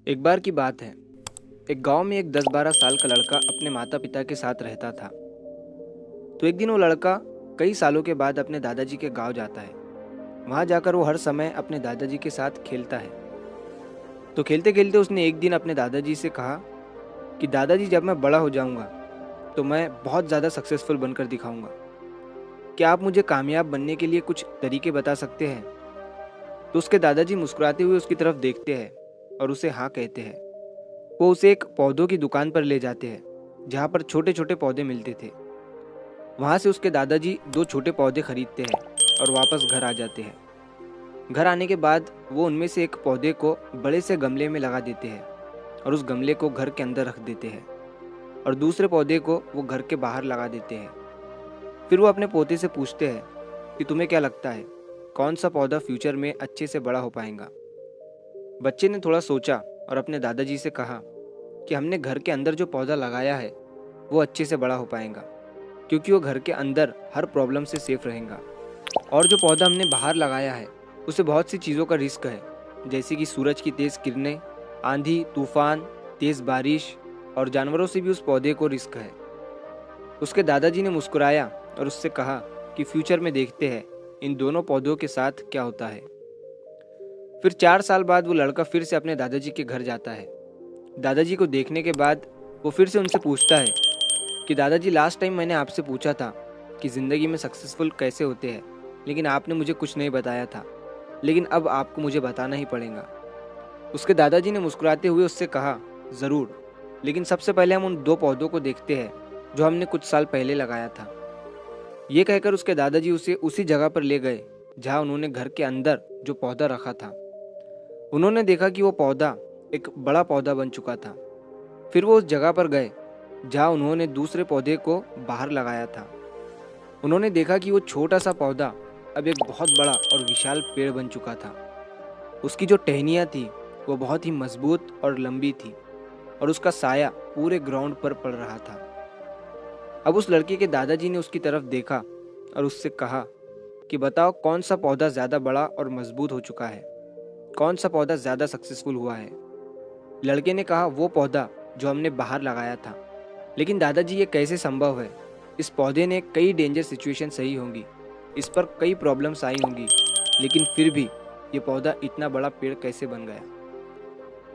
एक बार की बात है। एक गांव में एक 10-12 साल का लड़का अपने माता पिता के साथ रहता था। तो एक दिन वो लड़का कई सालों के बाद अपने दादाजी के गांव जाता है। वहां जाकर वो हर समय अपने दादाजी के साथ खेलता है। तो खेलते खेलते उसने एक दिन अपने दादाजी से कहा कि दादाजी, जब मैं बड़ा हो जाऊंगा तो मैं बहुत ज़्यादा सक्सेसफुल बनकर दिखाऊंगा। क्या आप मुझे कामयाब बनने के लिए कुछ तरीके बता सकते हैं? तो उसके दादाजी मुस्कुराते हुए उसकी तरफ देखते हैं और उसे हाँ कहते हैं। वो उसे एक पौधों की दुकान पर ले जाते हैं जहाँ पर छोटे छोटे पौधे मिलते थे। वहाँ से उसके दादाजी 2 छोटे पौधे खरीदते हैं और वापस घर आ जाते हैं। घर आने के बाद वो उनमें से एक पौधे को बड़े से गमले में लगा देते हैं और उस गमले को घर के अंदर रख देते हैं और दूसरे पौधे को वो घर के बाहर लगा देते हैं। फिर वो अपने पोते से पूछते हैं कि तुम्हें क्या लगता है, कौन सा पौधा फ्यूचर में अच्छे से बड़ा हो पाएगा? बच्चे ने थोड़ा सोचा और अपने दादाजी से कहा कि हमने घर के अंदर जो पौधा लगाया है वो अच्छे से बड़ा हो पाएगा, क्योंकि वो घर के अंदर हर प्रॉब्लम से सेफ रहेगा। और जो पौधा हमने बाहर लगाया है उसे बहुत सी चीज़ों का रिस्क है, जैसे कि सूरज की तेज़ किरणें, आंधी तूफान, तेज़ बारिश और जानवरों से भी उस पौधे को रिस्क है। उसके दादाजी ने मुस्कुराया और उससे कहा कि फ्यूचर में देखते हैं इन दोनों पौधों के साथ क्या होता है। फिर 4 साल बाद वो लड़का फिर से अपने दादाजी के घर जाता है। दादाजी को देखने के बाद वो फिर से उनसे पूछता है कि दादाजी, लास्ट टाइम मैंने आपसे पूछा था कि ज़िंदगी में सक्सेसफुल कैसे होते हैं, लेकिन आपने मुझे कुछ नहीं बताया था, लेकिन अब आपको मुझे बताना ही पड़ेगा। उसके दादाजी ने मुस्कुराते हुए उससे कहा, ज़रूर, लेकिन सबसे पहले हम उन 2 पौधों को देखते हैं जो हमने कुछ साल पहले लगाया था। ये कहकर उसके दादाजी उसे उसी जगह पर ले गए जहाँ उन्होंने घर के अंदर जो पौधा रखा था। उन्होंने देखा कि वो पौधा एक बड़ा पौधा बन चुका था। फिर वो उस जगह पर गए जहाँ उन्होंने दूसरे पौधे को बाहर लगाया था। उन्होंने देखा कि वो छोटा सा पौधा अब एक बहुत बड़ा और विशाल पेड़ बन चुका था। उसकी जो टहनियाँ थी वो बहुत ही मजबूत और लंबी थी और उसका साया पूरे ग्राउंड पर पड़ रहा था। अब उस लड़के के दादाजी ने उसकी तरफ देखा और उससे कहा कि बताओ, कौन सा पौधा ज़्यादा बड़ा और मजबूत हो चुका है, कौन सा पौधा ज़्यादा सक्सेसफुल हुआ है? लड़के ने कहा, वो पौधा जो हमने बाहर लगाया था। लेकिन दादाजी, ये कैसे संभव है? इस पौधे ने कई डेंजर सिचुएशन सही होंगी, इस पर कई प्रॉब्लम्स आई होंगी, लेकिन फिर भी ये पौधा इतना बड़ा पेड़ कैसे बन गया?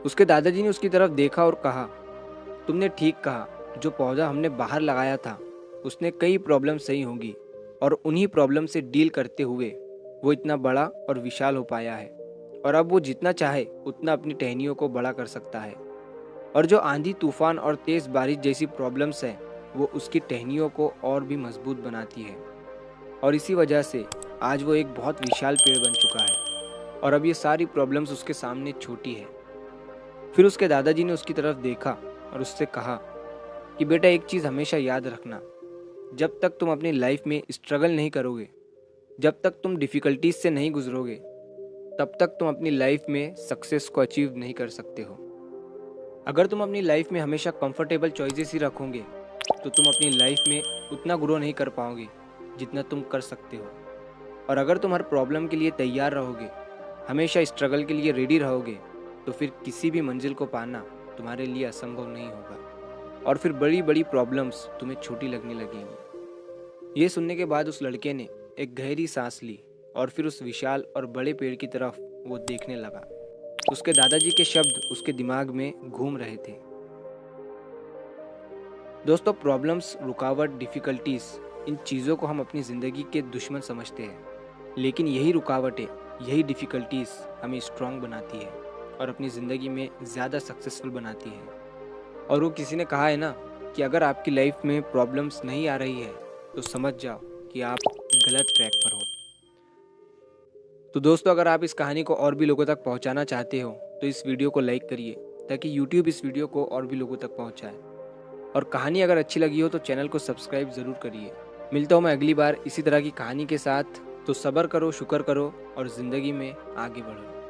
उसके दादाजी ने उसकी तरफ देखा और कहा, तुमने ठीक कहा, जो पौधा हमने बाहर लगाया था उसने कई प्रॉब्लम सही होंगी और उन्हीं प्रॉब्लम से डील करते हुए वो इतना बड़ा और विशाल हो पाया है और अब वो जितना चाहे उतना अपनी टहनियों को बड़ा कर सकता है। और जो आंधी तूफान और तेज़ बारिश जैसी प्रॉब्लम्स हैं वो उसकी टहनियों को और भी मजबूत बनाती है और इसी वजह से आज वो एक बहुत विशाल पेड़ बन चुका है और अब ये सारी प्रॉब्लम्स उसके सामने छोटी है। फिर उसके दादाजी ने उसकी तरफ देखा और उससे कहा कि बेटा, एक चीज़ हमेशा याद रखना, जब तक तुम अपनी लाइफ में स्ट्रगल नहीं करोगे, जब तक तुम डिफ़िकल्टीज से नहीं गुजरोगे, तब तक तुम अपनी लाइफ में सक्सेस को अचीव नहीं कर सकते हो। अगर तुम अपनी लाइफ में हमेशा कंफर्टेबल चॉइसेस ही रखोगे तो तुम अपनी लाइफ में उतना ग्रो नहीं कर पाओगे जितना तुम कर सकते हो। और अगर तुम हर प्रॉब्लम के लिए तैयार रहोगे, हमेशा स्ट्रगल के लिए रेडी रहोगे, तो फिर किसी भी मंजिल को पाना तुम्हारे लिए असंभव नहीं होगा और फिर बड़ी बड़ी प्रॉब्लम्स तुम्हें छोटी लगने लगेंगी। ये सुनने के बाद उस लड़के ने एक गहरी सांस ली और फिर उस विशाल और बड़े पेड़ की तरफ वो देखने लगा। उसके दादाजी के शब्द उसके दिमाग में घूम रहे थे। दोस्तों, प्रॉब्लम्स, रुकावट, डिफ़िकल्टीज, इन चीज़ों को हम अपनी ज़िंदगी के दुश्मन समझते हैं, लेकिन यही रुकावटें, यही डिफ़िकल्टीज हमें स्ट्रांग बनाती है और अपनी ज़िंदगी में ज़्यादा सक्सेसफुल बनाती है। और वो किसी ने कहा है ना कि अगर आपकी लाइफ में प्रॉब्लम्स नहीं आ रही है तो समझ जाओ कि आप गलत ट्रैक पर हो। तो दोस्तों, अगर आप इस कहानी को और भी लोगों तक पहुंचाना चाहते हो तो इस वीडियो को लाइक करिए ताकि यूट्यूब इस वीडियो को और भी लोगों तक पहुंचाए। और कहानी अगर अच्छी लगी हो तो चैनल को सब्सक्राइब ज़रूर करिए। मिलता हूँ मैं अगली बार इसी तरह की कहानी के साथ। तो सब्र करो, शुक्र करो और ज़िंदगी में आगे बढ़ो।